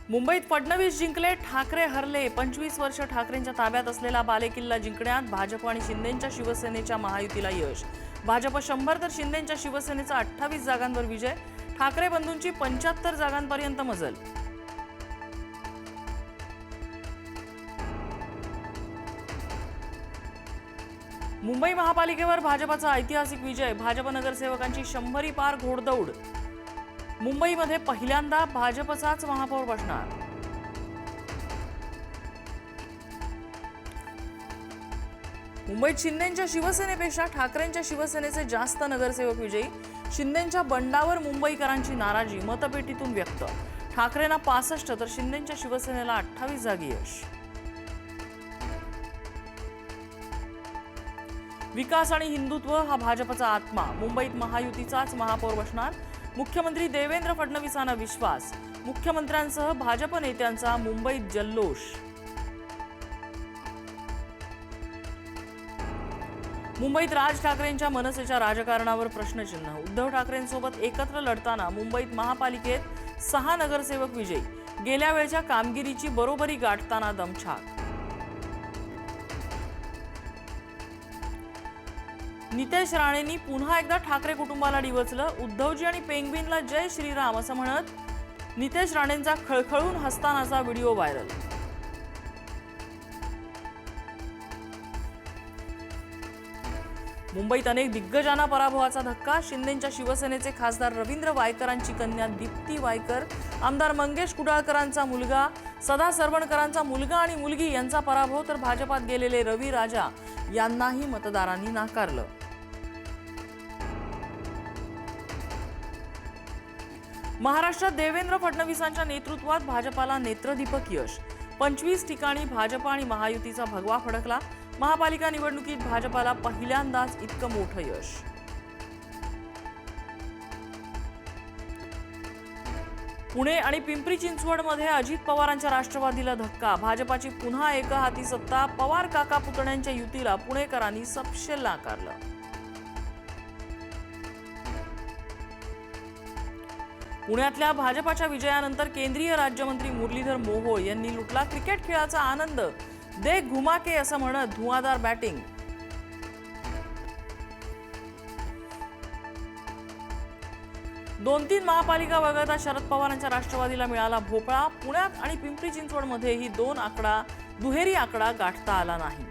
मुंबईत फडणवीस जिंकले, ठाकरे हरले. 25 वर्ष ठाकरेंच्या ताब्यात असलेला बालेकिल्ला जिंकण्यात भाजप आणि शिंदेंच्या शिवसेनेच्या महायुतीला यश. भाजप 100 तर शिंदेंच्या शिवसेनेचा 28 जागांवर विजय. ठाकरे बंधूंची 75 जागांपर्यंत मजल. मुंबई महापालिकेवर भाजपचा ऐतिहासिक विजय. भाजप नगरसेवकांची 100 पार घोडदौड. मुंबईमध्ये पहिल्यांदा भाजपचाच महापौर बसणार. मुंबईत शिंदेंच्या शिवसेनेपेक्षा ठाकरेंच्या शिवसेनेचे जास्त नगरसेवक विजयी. शिंदेंच्या बंडावर मुंबईकरांची नाराजी मतपेटीतून व्यक्त. ठाकरेंना 65 तर शिंदेंच्या शिवसेनेला 28 जागी यश. विकास आणि हिंदुत्व हा भाजपचा आत्मा. मुंबईत महायुतीचाच महापौर बसणार. मुख्यमंत्री देवेंद्र फडणवीसांना विश्वास. मुख्यमंत्र्यांसह भाजप नेत्यांचा मुंबईत जल्लोष. मुंबईत राज ठाकरेंच्या मनसेच्या राजकारणावर प्रश्नचिन्ह. उद्धव ठाकरेंसोबत एकत्र लढताना मुंबईत महापालिकेत 6 नगरसेवक विजयी. गेल्या वेळच्या कामगिरीची बरोबरी गाठताना दमछाक. नितेश राणेंनी पुन्हा एकदा ठाकरे कुटुंबाला डिवचलं. उद्धवजी आणि पेंग्विनला जय श्रीराम असं म्हणत नितेश राणेंचा खळखळून हसतानाचा व्हिडिओ व्हायरल. मुंबईत अनेक दिग्गजांना पराभवाचा धक्का. शिंदेंच्या शिवसेनेचे खासदार रवींद्र वायकरांची कन्या दीप्ती वायकर, आमदार मंगेश कुडाळकरांचा मुलगा, सदा सरवणकरांचा मुलगा आणि मुलगी यांचा पराभव. तर भाजपात गेलेले रवी राजा यांनाही मतदारांनी नाकारलं. महाराष्ट्रात देवेंद्र फडणवीसांच्या नेतृत्वात भाजपाला नेत्रदीपक यश. 25 ठिकाणी भाजप आणि महायुतीचा भगवा फडकला. महापालिका निवडणुकीत भाजपाला पहिल्यांदाच इतकं मोठं यश. पुणे आणि पिंपरी चिंचवडमध्ये अजित पवारांच्या राष्ट्रवादीला धक्का. भाजपाची पुन्हा एकहाती सत्ता. पवार काका पुतण्यांच्या युतीला पुणेकरांनी सपशेल नाकारलं. पुण्यातल्या भाजपाच्या विजयानंतर केंद्रीय राज्यमंत्री मुरलीधर मोहोळ यांनी लुटला क्रिकेट खेळाचा आनंद. दे घुमाके असं म्हणत धुवाधार बॅटिंग. दोन 3 महापालिका वगळता शरद पवारांच्या राष्ट्रवादीला मिळाला भोपळा. पुण्यात आणि पिंपरी चिंचवडमध्येही दुहेरी आकडा गाठता आला नाही.